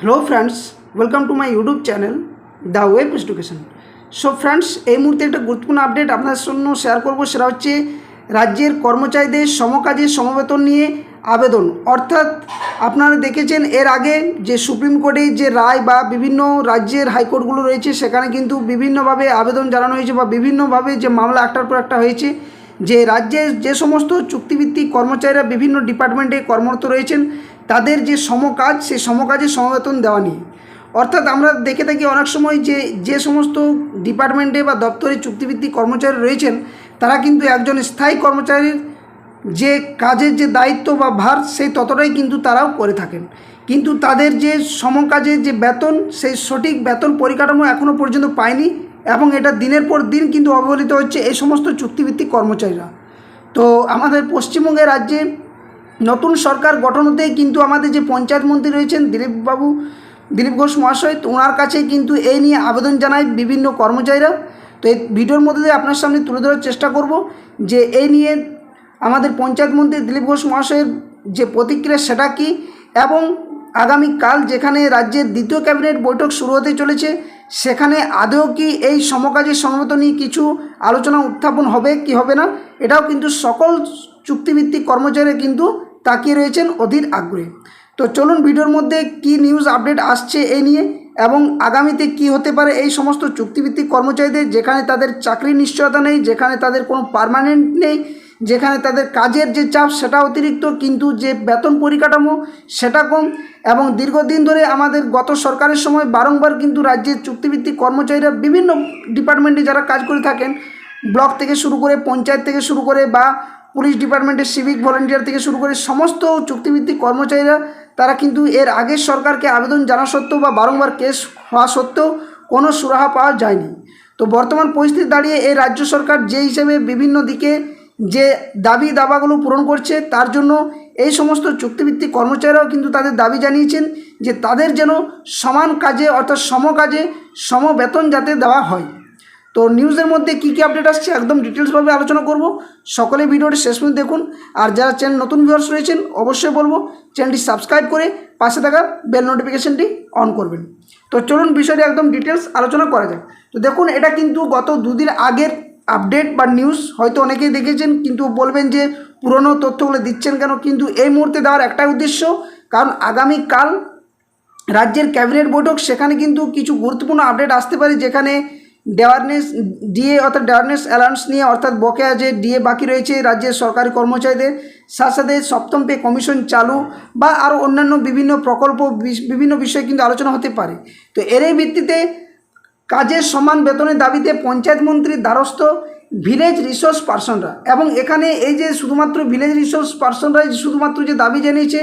Hello friends, welcome to my YouTube channel the web education. So friends, এই মুহূর্তে একটা গুরুত্বপূর্ণ আপডেট আপনাদের জন্য শেয়ার করব। সেটা হচ্ছে রাজ্যের কর্মচারীদের সমকাজে সমবেতন নিয়ে আবেদন। অর্থাৎ আপনারা দেখেছেন এর আগে যে সুপ্রিম কোর্টে যে রায় বা বিভিন্ন রাজ্যের হাইকোর্টগুলো রয়েছে, সেখানে কিন্তু বিভিন্নভাবে আবেদন জানানো হয়েছে বা বিভিন্নভাবে যে মামলা একটার পর একটা হয়েছে যে রাজ্যে যে সমস্ত চুক্তিভিত্তিক কর্মচারীরা বিভিন্ন ডিপার্টমেন্টে কর্মরত রয়েছেন তাদের যে সমকাজ, সেই সমকাজে সমবেতন দেওয়া নিয়ে। অর্থাৎ আমরা দেখে থাকি অনেক সময় যে সমস্ত ডিপার্টমেন্টে বা দপ্তরে চুক্তিভিত্তিক কর্মচারী রয়েছেন তারা কিন্তু একজন স্থায়ী কর্মচারীর যে কাজের যে দায়িত্ব বা ভার সেই ততটাই কিন্তু তারাও করে থাকেন, কিন্তু তাদের যে সমকাজের যে বেতন, সেই সঠিক বেতন পরিকাঠামো এখনও পর্যন্ত পায়নি এবং এটা দিনের পর দিন কিন্তু অবহেলিত হচ্ছে এই সমস্ত চুক্তিভিত্তিক কর্মচারীরা। তো আমাদের পশ্চিমবঙ্গের রাজ্যে নতুন সরকার গঠন হতেই কিন্তু আমাদের যে পঞ্চায়েত মন্ত্রী রয়েছেন দিলীপ ঘোষ মহাশয়, তো ওনার কাছে কিন্তু এই নিয়ে আবেদন জানায় বিভিন্ন কর্মচারীরা। তো এই ভিডিওর মধ্যে দিয়ে আপনার সামনে তুলে ধরার চেষ্টা করব যে এই নিয়ে আমাদের পঞ্চায়েত মন্ত্রী দিলীপ ঘোষ মহাশয়ের যে প্রতিক্রিয়া সেটা কী, এবং আগামীকাল যেখানে রাজ্যের দ্বিতীয় ক্যাবিনেট বৈঠক শুরু হতে চলেছে সেখানে আদৌ কি এই সমকাজের সমবেত নিয়ে কিছু আলোচনা উত্থাপন হবে কি হবে না, এটাও কিন্তু সকল চুক্তিভিত্তিক কর্মচারী কিন্তু তাকিয়ে রয়েছেন অধীর আগ্রহে। তো চলুন ভিডিওর মধ্যে কি নিউজ আপডেট আসছে এই নিয়ে এবং আগামীতে কি হতে পারে এই সমস্ত চুক্তিভিত্তিক কর্মচারীদের, যেখানে তাদের চাকরির নিশ্চয়তা নেই, যেখানে তাদের কোনো পার্মানেন্ট নেই, যেখানে তাদের কাজের যে চাপ সেটা অতিরিক্ত, কিন্তু যে বেতন পরিকাঠামো সেটা কম। এবং দীর্ঘদিন ধরে আমাদের গত সরকারের সময় বারংবার কিন্তু রাজ্যের চুক্তিভিত্তিক কর্মচারীরা বিভিন্ন ডিপার্টমেন্টে যারা কাজ করে থাকেন, ব্লক থেকে শুরু করে পঞ্চায়েত থেকে শুরু করে বা পুলিশ ডিপার্টমেন্টের সিভিক ভলেন্টিয়ার থেকে শুরু করে সমস্ত চুক্তিভিত্তিক কর্মচারীরা তারা কিন্তু এর আগের সরকারকে আবেদন জানা সত্ত্বেও বা বারংবার কেস হওয়া সত্ত্বেও কোনো সুরাহা পাওয়া যায়নি। তো বর্তমান পরিস্থিতি দাঁড়িয়ে এই রাজ্য সরকার যে হিসেবে বিভিন্ন দিকে যে দাবি দাবাগুলো পূরণ করছে, তার জন্য এই সমস্ত চুক্তিভিত্তিক কর্মচারীরাও কিন্তু তাদের দাবি জানিয়েছেন যে তাদের যেন সমান কাজে অর্থাৎ সমকাজে সম বেতন যাতে দেওয়া হয়। তো নিউজের মধ্যে কী কী আপডেট আসছে একদম ডিটেলসভাবে আলোচনা করব। সকলে ভিডিওটি শেষ পর্যন্ত দেখুন। আর যারা চ্যানেল নতুন ভিউয়ার্স রয়েছেন অবশ্যই বলবো চ্যানেলটি সাবস্ক্রাইব করে পাশে থাকা বেল নোটিফিকেশনটি অন করবেন। তো চলুন বিষয়টি একদম ডিটেলস আলোচনা করা যাক। তো দেখুন, এটা কিন্তু গত দুদিন আগের আপডেট বা নিউজ, হয়তো অনেকেই দেখেছেন কিন্তু বলবেন যে পুরনো তথ্যগুলো দিচ্ছেন কেন, কিন্তু এই মুহূর্তে দেওয়ার একটাই উদ্দেশ্য, কারণ আগামীকাল রাজ্যের ক্যাবিনেট বৈঠক, সেখানে কিন্তু কিছু গুরুত্বপূর্ণ আপডেট আসতে পারে, যেখানে ডিএ অর্থাৎ ডেয়ারনেস অ্যালাউন্স নিয়ে, অর্থাৎ বকেয়া যে ডিএ বাকি রয়েছে রাজ্যের সরকারি কর্মচারীদের, সাথে সাথে সপ্তম পে কমিশন চালু বা আরও অন্যান্য বিভিন্ন প্রকল্প, বিভিন্ন বিষয়ে কিন্তু আলোচনা হতে পারে। তো এরই ভিত্তিতে কাজের সমান বেতনের দাবিতে পঞ্চায়েত মন্ত্রীর দ্বারস্থ ভিলেজ রিসোর্স পার্সনরা, এবং এখানে এই যে শুধুমাত্র ভিলেজ রিসোর্স পার্সনরাই শুধুমাত্র যে দাবি জানিয়েছে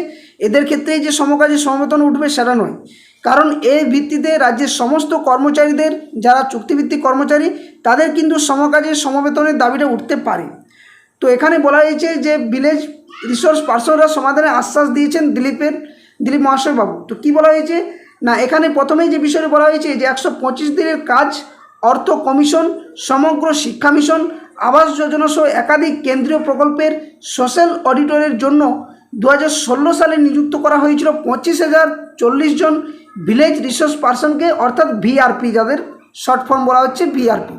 এদের ক্ষেত্রেই যে সমকাজে সমবেতন উঠবে সেটা নয়, কারণ এই ভিত্তিতে রাজ্যের সমস্ত কর্মচারীদের যারা চুক্তিভিত্তিক কর্মচারী তাদের কিন্তু সমকাজে সমবেতনের দাবিটা উঠতে পারে। তো এখানে বলা হয়েছে যে ভিলেজ রিসোর্স পার্সনরা সমাধানের আশ্বাস দিয়েছেন দিলীপ মহাশয় বাবু। তো কী বলা হয়েছে না, এখানে প্রথমেই যে বিষয়টি বলা হয়েছে যে 125 দিনের কাজ, অর্থ কমিশন, সমগ্র শিক্ষা মিশন, আবাস যোজনা সহ একাধিক কেন্দ্রীয় প্রকল্পের সোশ্যাল অডিটরের জন্য 2016 সালে নিযুক্ত করা হয়েছিল 25,040 জন ভিলেজ রিসোর্স পার্সনকে, অর্থাৎ ভিআরপি, যাদের শর্ট ফর্ম বলা হচ্ছে ভিআরপি।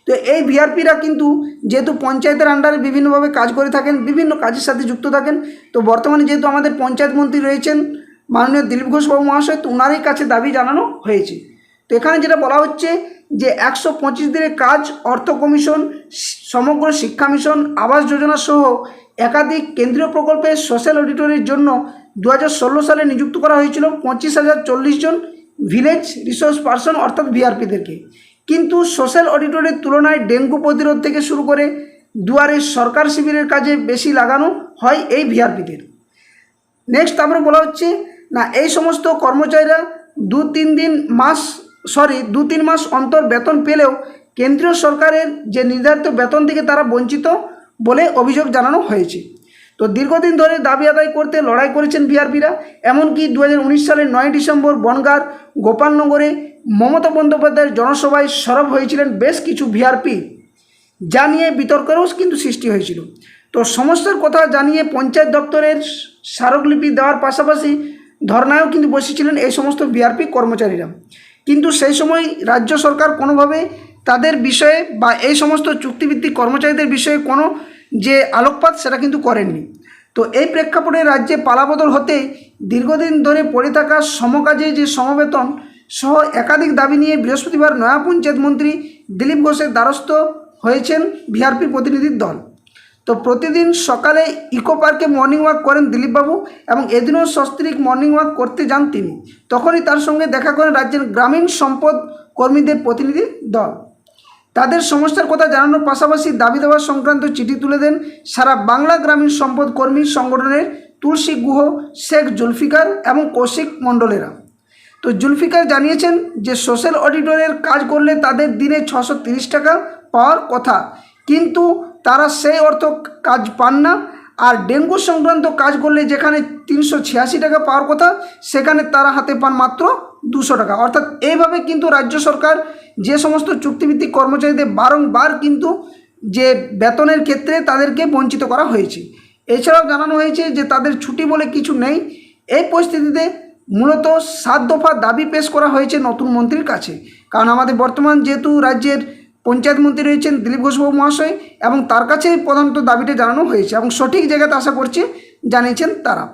তো এই ভিআরপিরা কিন্তু যেহেতু পঞ্চায়েতের আন্ডারে বিভিন্নভাবে কাজ করে থাকেন, বিভিন্ন কাজের সাথে যুক্ত থাকেন, তো বর্তমানে যেহেতু আমাদের পঞ্চায়েত মন্ত্রী রয়েছেন মাননীয় দিলীপ ঘোষ বাবু মহাশয়, তো ওনারই কাছে দাবি জানানো হয়েছে। তো এখানে যেটা বলা হচ্ছে যে 125 দিনের কাজ, অর্থ কমিশন, সমগ্র শিক্ষা মিশন, আবাস যোজনা সহ একাধিক কেন্দ্রীয় প্রকল্পের সোশ্যাল অডিটরের জন্য 2016 সালে নিযুক্ত করা হয়েছিল 25,040 জন ভিলেজ রিসোর্স পার্সন অর্থাৎ ভিআরপিদেরকে, কিন্তু সোশ্যাল অডিটরের তুলনায় ডেঙ্গু প্রতিরোধ থেকে শুরু করে দুয়ারে সরকার শিবিরের কাজে বেশি লাগানো হয় এই ভিআরপিদের। নেক্সট তারপরে বলা হচ্ছে না, এই সমস্ত কর্মচারীরা দু তিন মাস অন্তর বেতন পেলেও কেন্দ্রীয় সরকারের যে নির্ধারিত বেতন থেকে তারা বঞ্চিত বলে অভিযোগ জানানো হয়েছে। তো দীর্ঘদিন ধরে দাবি আদায় করতে লড়াই করেছেন ভিআরপিরা, এমনকি 2019 সালের 9 ডিসেম্বর বনগাঁর গোপালনগরে মমতা বন্দ্যোপাধ্যায়ের জনসভায় সরব হয়েছিলেন বেশ কিছু ভিআরপি, যা নিয়ে বিতর্কেরও কিন্তু সৃষ্টি হয়েছিল। তো সমস্যার কথা জানিয়ে পঞ্চায়েত দপ্তরের স্মারকলিপি দেওয়ার পাশাপাশি ধর্নায়ও কিন্তু বসেছিলেন এই সমস্ত বিআরপি কর্মচারীরা। কিন্তু সেই সময় রাজ্য সরকার কোনোভাবে তাদের বিষয়ে বা এই সমস্ত চুক্তিভিত্তিক কর্মচারীদের বিষয়ে কোনো যে আলোকপাত সেটা কিন্তু করেননি। তো এই প্রেক্ষাপটে রাজ্যে পালাবদল হতে দীর্ঘদিন ধরে পড়ে থাকা সমকাজে যে সমবেতন সহ একাধিক দাবি নিয়ে বৃহস্পতিবার নয়া পঞ্চায়েত মন্ত্রী দিলীপ ঘোষের দ্বারস্থ হয়েছেন ভিআরপি প্রতিনিধির দল। তো প্রতিদিন সকালে ইকো পার্কে মর্নিং ওয়াক করেন দিলীপবাবু এবং এদিনও সস্ত্রীক মর্নিং ওয়াক করতে যান তিনি। তখনই তার সঙ্গে দেখা করেন রাজ্যের গ্রামীণ সম্পদ কর্মীদের প্রতিনিধি দল। তাদের সমস্যার কথা জানানোর পাশাপাশি দাবি দেওয়া সংক্রান্ত চিঠি তুলে দেন সারা বাংলা গ্রামীণ সম্পদ কর্মী সংগঠনের তুলসী গুহ, শেখ জুলফিকার এবং কৌশিক মণ্ডলেরা। তো জুলফিকার জানিয়েছেন যে সোশ্যাল অডিটরের কাজ করলে তাদের দিনে 630 টাকা পাওয়ার কথা, কিন্তু তারা সেই অর্থ কাজ পান না। আর ডেঙ্গু সংক্রান্ত কাজ করলে যেখানে 386 টাকা পাওয়ার কথা সেখানে তারা হাতে পান মাত্র 200 টাকা। অর্থাৎ এইভাবে কিন্তু রাজ্য সরকার যে সমস্ত চুক্তিভিত্তিক কর্মচারীদের বারংবার কিন্তু যে বেতনের ক্ষেত্রে তাদেরকে বঞ্চিত করা হয়েছে। এছাড়াও জানানো হয়েছে যে তাদের ছুটি বলে কিছু নেই। এই পরিস্থিতিতে মূলত 7 দফা দাবি পেশ করা হয়েছে নতুন মন্ত্রীর কাছে। কারণ আমাদের বর্তমান যেহেতু রাজ্যের পঞ্চায়েত মন্ত্রী রয়েছেন দিলীপ ঘোষবাবু মহাশয়, এবং তার কাছে প্রধানত দাবিটা জানানো হয়েছে এবং সঠিক জায়গাতে আশা করছি জানিয়েছেন তারা।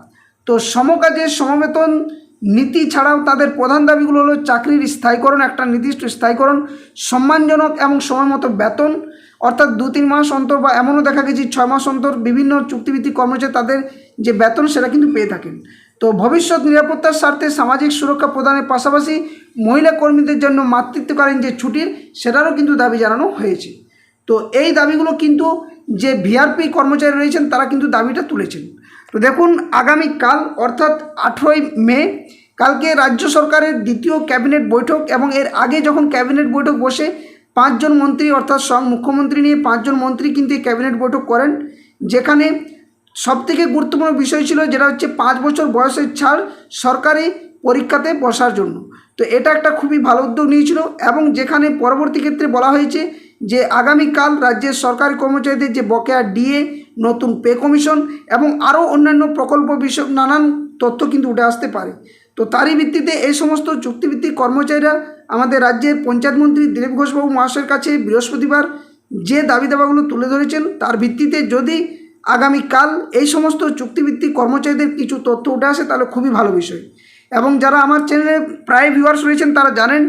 তো সমকাজের সমবেতন নীতি ছাড়াও তাদের প্রধান দাবিগুলো হলো চাকরির স্থায়ীকরণ, একটা নির্দিষ্ট স্থায়ীকরণ, সম্মানজনক এবং সময়মতো বেতন, অর্থাৎ 2-3 মাস অন্তর বা এমনও দেখা গেছে 6 মাস অন্তর বিভিন্ন চুক্তিভিত্তিক কর্মচারী তাদের যে বেতন সেটা কিন্তু পেয়ে থাকেন। তো ভবিষ্যৎ নিরাপত্তার স্বার্থে সামাজিক সুরক্ষা প্রদানের পাশাপাশি মহিলা কর্মীদের জন্য মাতৃত্বকালীন যে ছুটির সেটারও কিন্তু দাবি জানানো হয়েছে। তো এই দাবিগুলো কিন্তু যে ভিআরপি কর্মচারী রয়েছেন তারা কিন্তু দাবিটা তুলেছেন। তো দেখুন, আগামীকাল অর্থাৎ 18ই মে কালকে রাজ্য সরকারের দ্বিতীয় ক্যাবিনেট বৈঠক, এবং এর আগে যখন ক্যাবিনেট বৈঠক বসে 5 জন মন্ত্রী অর্থাৎ স্বয়ং মুখ্যমন্ত্রী নিয়ে 5 জন মন্ত্রী কিন্তু এই ক্যাবিনেট বৈঠক করেন, যেখানে সবথেকে গুরুত্বপূর্ণ বিষয় ছিল যেটা হচ্ছে 5 বছর বয়সের ছাড় সরকারি পরীক্ষাতে বসার জন্য। তো এটা একটা খুবই ভালো উদ্যোগ নিয়েছিল, এবং যেখানে পরবর্তী ক্ষেত্রে বলা হয়েছে যে আগামীকাল রাজ্যের সরকারি কর্মচারীদের যে বকেয়া ডিএ, নতুন পে কমিশন এবং আরও অন্যান্য প্রকল্প বিষয়ক নানান তথ্য কিন্তু উঠে আসতে পারে। তো তারই ভিত্তিতে এই সমস্ত চুক্তিভিত্তিক কর্মচারীরা আমাদের রাজ্যের পঞ্চায়েত মন্ত্রী দিলীপ ঘোষবাবু মহাশয়ের কাছে বৃহস্পতিবার যে দাবি দাবাগুলো তুলে ধরেছেন তার ভিত্তিতে যদি আগামীকাল এই সমস্ত চুক্তিভিত্তিক কর্মচারীদের কিছু তথ্য উঠে আসে তাহলে খুবই ভালো বিষয়। এবং যারা আমার চ্যানেলে প্রায় ভিউয়ার্স রয়েছেন তারা জানেন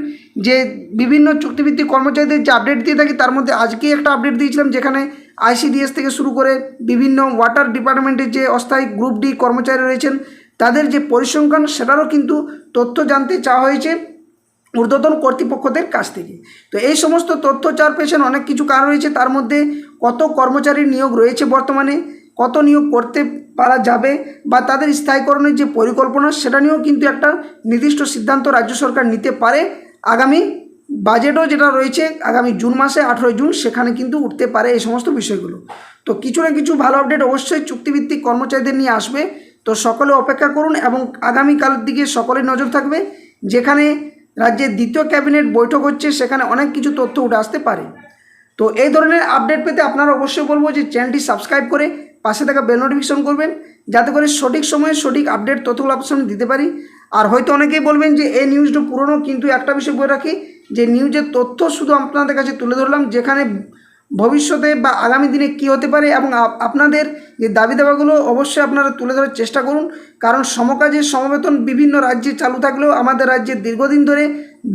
যে বিভিন্ন চুক্তিভিত্তিক কর্মচারীদের যে আপডেট দিয়ে থাকি তার মধ্যে আজকেই একটা আপডেট দিয়েছিলাম, যেখানে আইসিডিএস থেকে শুরু করে বিভিন্ন ওয়াটার ডিপার্টমেন্টের যে অস্থায়ী গ্রুপ ডি কর্মচারী রয়েছেন তাদের যে পরিসংখ্যান সেটারও কিন্তু তথ্য জানতে চাওয়া হয়েছে ঊর্ধ্বতন কর্তৃপক্ষদের কাছ থেকে। তো এই সমস্ত তথ্য চাওয়ার পেছনে অনেক কিছু কারণ রয়েছে, তার মধ্যে কত কর্মচারীর নিয়োগ রয়েছে বর্তমানে, কত নিয়োগ করতে পারা যাবে বা তাদের স্থায়ীকরণের যে পরিকল্পনা সেটা নিয়েও কিন্তু একটা নির্দিষ্ট সিদ্ধান্ত রাজ্য সরকার নিতে পারে। আগামী বাজেটও যেটা রয়েছে আগামী জুন মাসে 18 জুন সেখানে কিন্তু উঠতে পারে এই সমস্ত বিষয়গুলো। তো কিছু না কিছু ভালো আপডেট অবশ্যই চুক্তিভিত্তিক কর্মচারীদের নিয়ে আসবে। তো সকলে অপেক্ষা করুন এবং আগামীকালের দিকে সকলের নজর থাকবে, যেখানে রাজ্যের দ্বিতীয় ক্যাবিনেট বৈঠক হচ্ছে সেখানে অনেক কিছু তথ্য উঠে আসতে পারে। তো এই ধরনের আপডেট পেতে আপনারা অবশ্যই বলবো যে চ্যানেলটি সাবস্ক্রাইব করে পাশে থাকা বেল নোটিফিকেশন করবেন, যাতে করে সঠিক সময়ে সঠিক আপডেট তথ্যগুলো আপনার সামনে দিতে পারি। আর হয়তো অনেকেই বলবেন যে এই নিউজটা পুরনো, কিন্তু একটা বিষয় বলে রাখি যে নিউজের তথ্য শুধু আপনাদের কাছে তুলে ধরলাম, যেখানে ভবিষ্যতে বা আগামী দিনে কি হতে পারে এবং আপনাদের যে দাবি দাবাগুলো অবশ্যই আপনারা তুলে ধরার চেষ্টা করুন। কারণ সমকাজের সমবেতন বিভিন্ন রাজ্যে চালু থাকলেও আমাদের রাজ্যে দীর্ঘদিন ধরে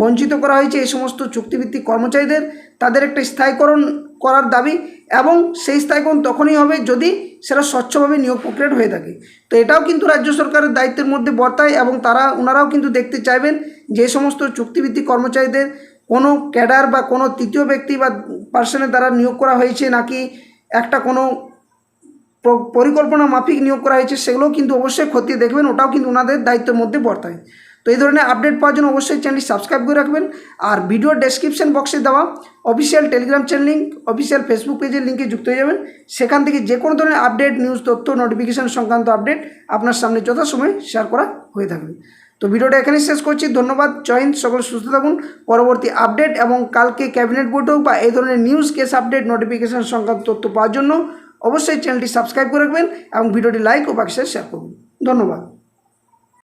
বঞ্চিত করা হয়েছে এই সমস্ত চুক্তিভিত্তিক কর্মচারীদের। তাদের একটা স্থায়ীকরণ করার দাবি, এবং সেই স্থায়ীকরণ তখনই হবে যদি সেটা স্বচ্ছভাবে নিয়োগ প্রক্রিয়া হয়ে থাকে। তো এটাও কিন্তু রাজ্য সরকারের দায়িত্বের মধ্যে বর্তায়, এবং ওনারাও কিন্তু দেখতে চাইবেন যে সমস্ত চুক্তিভিত্তিক কর্মচারীদের কোনো ক্যাডার বা কোনো তৃতীয় ব্যক্তি বা পার্সনের দ্বারা নিয়োগ করা হয়েছে নাকি একটা কোনো পরিকল্পনা মাফিক নিয়োগ করা হয়েছে সেগুলোও কিন্তু অবশ্যই খতিয়ে দেখবেন, ওটাও কিন্তু ওনাদের দায়িত্বের মধ্যে বর্তায়। তো এই ধরনের আপডেট পাওয়ার জন্য অবশ্যই চ্যানেলটি সাবস্ক্রাইব করে রাখবেন। আর ভিডিওর ডেসক্রিপশন বক্সে দেওয়া official Telegram channel link, official Facebook পেজের লিঙ্কে যুক্ত হয়ে যাবেন। সেখান থেকে যে কোনো ধরনের আপডেট, নিউজ, তথ্য, নোটিফিকেশান সংক্রান্ত আপডেট আপনার সামনে যথাসময়ে শেয়ার করা হয়ে থাকবে। তো ভিডিওটা এখানেই শেষ করছি। ধন্যবাদ, জয় হিন্দ, সকল সুস্থ থাকুন। পরবর্তী আপডেট এবং কালকে ক্যাবিনেট বৈঠক বা এই ধরনের নিউজ, কেস আপডেট, নোটিফিকেশান সংক্রান্ত তথ্য পাওয়ার জন্য অবশ্যই চ্যানেলটি সাবস্ক্রাইব করে রাখবেন এবং ভিডিওটি লাইক ও বাকি শেয়ার করবেন। ধন্যবাদ।